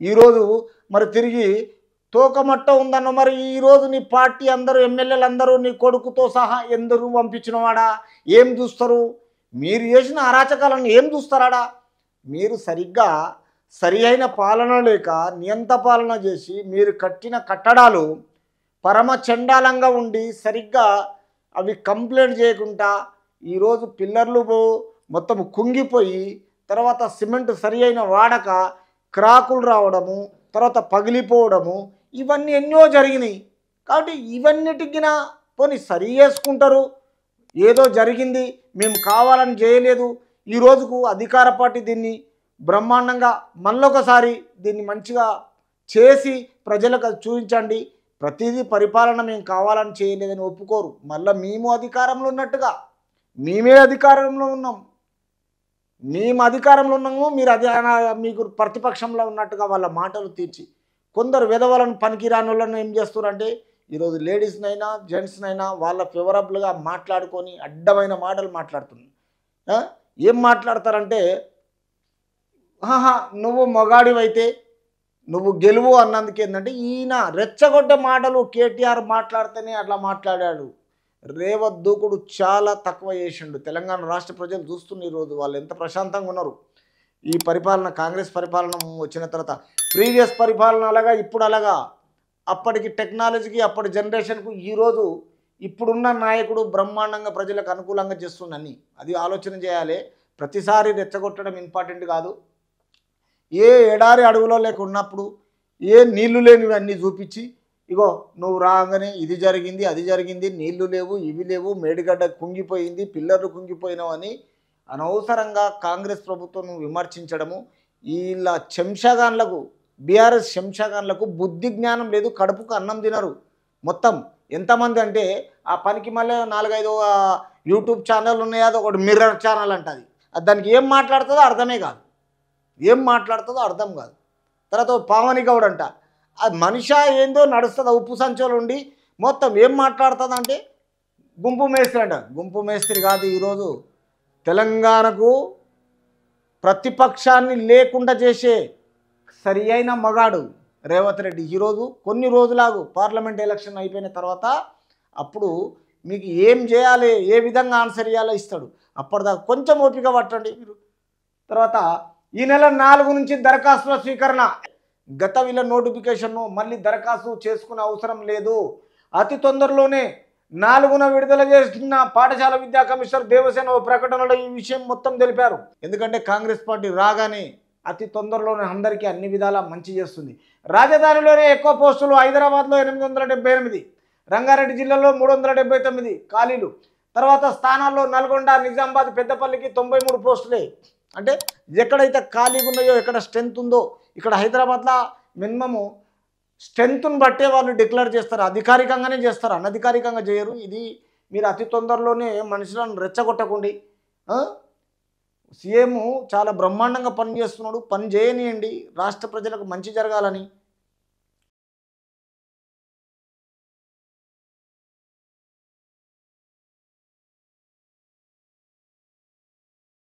ఈరోజు మరి తిరిగి తోకమట్ట ఉందన్న మరి ఈరోజు నీ పార్టీ అందరూ ఎమ్మెల్యేలు అందరూ నీ కొడుకుతో సహా ఎందరూ పంపించినవాడా? ఏం చూస్తారు? మీరు చేసిన అరాచకాలను ఏం చూస్తారాడా? మీరు సరిగ్గా సరి అయిన పాలన లేక నియంత పాలన చేసి మీరు కట్టిన కట్టడాలు పరమ చండాలంగా ఉండి సరిగ్గా అవి కంప్లైంట్ చేయకుండా ఈరోజు పిల్లర్లు మొత్తం కుంగిపోయి తర్వాత సిమెంట్ సరి అయిన వాడక క్రాకులు రావడము తర్వాత పగిలిపోవడము ఇవన్నీ ఎన్నో జరిగినాయి. కాబట్టి ఇవన్నిటికిన పోనీ సరి చేసుకుంటారు. ఏదో జరిగింది, మేము కావాలని చేయలేదు. ఈ రోజుకు అధికార పార్టీ దీన్ని బ్రహ్మాండంగా మళ్ళొకసారి దీన్ని మంచిగా చేసి ప్రజలకు అది చూపించండి. ప్రతిదీ పరిపాలన మేము కావాలని చేయలేదని ఒప్పుకోరు. మళ్ళీ మేము అధికారంలో ఉన్నట్టుగా మేమే అధికారంలో ఉన్నాం, మేము అధికారంలో ఉన్నాము, మీరు మీకు ప్రతిపక్షంలో ఉన్నట్టుగా వాళ్ళ మాటలు తీర్చి కొందరు విధవలను పనికిరాని వాళ్ళని ఏం చేస్తున్నారంటే ఈరోజు లేడీస్నైనా జెంట్స్నైనా వాళ్ళ ఫేవరబుల్గా మాట్లాడుకొని అడ్డమైన మాటలు మాట్లాడుతున్నారు. ఏం మాట్లాడతారంటే నువ్వు మొగాడివైతే నువ్వు గెలువు అన్నందుకు ఏంటంటే ఈయన రెచ్చగొట్టే మాటలు కేటీఆర్ మాట్లాడితేనే అట్లా మాట్లాడాడు. రేవంత్ దూకుడు చాలా తక్కువ చేసిండు. తెలంగాణ రాష్ట్ర ప్రజలు చూస్తున్న ఈరోజు వాళ్ళు ఎంత ప్రశాంతంగా ఉన్నారు. ఈ పరిపాలన కాంగ్రెస్ పరిపాలన వచ్చిన తర్వాత ప్రీవియస్ పరిపాలన అలాగా ఇప్పుడు అలాగా అప్పటికి టెక్నాలజీకి అప్పటి జనరేషన్కు ఈరోజు ఇప్పుడున్న నాయకుడు బ్రహ్మాండంగా ప్రజలకు అనుకూలంగా చేస్తుందని అది ఆలోచన చేయాలి. ప్రతిసారి రెచ్చగొట్టడం ఇంపార్టెంట్ కాదు. ఏ ఎడారి అడవులో లేక ఉన్నప్పుడు ఏ నీళ్లు లేనివి అన్నీ చూపించి ఇగో నువ్వు రాగానే ఇది జరిగింది అది జరిగింది, నీళ్లు లేవు ఇవి లేవు, మేడిగడ్డ కుంగిపోయింది, పిల్లర్లు కుంగిపోయినావు అని అనవసరంగా కాంగ్రెస్ ప్రభుత్వం విమర్శించడము. వీళ్ళ శంషాగాన్లకు బీఆర్ఎస్ శంషాగాన్లకు బుద్ధి జ్ఞానం లేదు, కడుపుకు అన్నం తినరు. మొత్తం ఎంతమంది అంటే ఆ పనికి మళ్ళీ 4-5 యూట్యూబ్ ఛానల్ ఉన్నాయి, అది ఒకటి మిర్రర్ ఛానల్ అంటది. దానికి ఏం మాట్లాడుతుందో అర్థమే కాదు, ఏం మాట్లాడుతుందో అర్థం కాదు. తర్వాత పావని గౌడ్ అంట అది మనిషి ఏందో నడుస్తుంది ఉప్పు సంచోలు ఉండి మొత్తం ఏం మాట్లాడుతుంది అంటే గుంపు మేస్త్రి అంట. గుంపు మేస్త్రి కాదు, ఈరోజు తెలంగాణకు ప్రతిపక్షాన్ని లేకుండా చేసే సరి అయిన మగాడు రేవంత్ రెడ్డి. ఈరోజు కొన్ని రోజులాగు పార్లమెంట్ ఎలక్షన్ అయిపోయిన తర్వాత అప్పుడు మీకు ఏం చేయాలి, ఏ విధంగా ఆన్సర్ ఇవ్వాలో ఇస్తాడు. అప్పటిదాకా కొంచెం ఓపిక పట్టండి మీరు. తర్వాత ఈ నెల 4 నుంచి దరఖాస్తుల స్వీకరణ. గత వీళ్ళ నోటిఫికేషన్ను మళ్ళీ దరఖాస్తు చేసుకునే అవసరం లేదు. అతి తొందరలోనే 4న విడుదల చేసిన పాఠశాల విద్యా కమిషనర్ దేవసేన ఓ ప్రకటనలో ఈ విషయం మొత్తం తెలిపారు. ఎందుకంటే కాంగ్రెస్ పార్టీ రాగానే అతి తొందరలోనే అందరికీ అన్ని విధాలా మంచి చేస్తుంది. రాజధానిలోనే ఎక్కువ పోస్టులు హైదరాబాద్లో 878, రంగారెడ్డి జిల్లాలో 379 ఖాళీలు. తర్వాత స్థానాల్లో నల్గొండ, నిజామాబాద్, పెద్దపల్లికి 93 పోస్టులే. అంటే ఎక్కడైతే ఖాళీగా ఉన్నాయో ఎక్కడ స్ట్రెంత్ ఉందో ఇక్కడ హైదరాబాద్లో మినిమము స్ట్రెంత్ను బట్టే వాళ్ళు డిక్లేర్ చేస్తారు, అధికారికంగానే చేస్తారు, అనధికారికంగా చేయరు. ఇది మీరు అతి తొందరలోనే మనుషులను రెచ్చగొట్టకండి. సీఎం చాలా బ్రహ్మాండంగా పని చేస్తున్నాడు, పని చేయనియండి, రాష్ట్ర ప్రజలకు మంచి జరగాలని.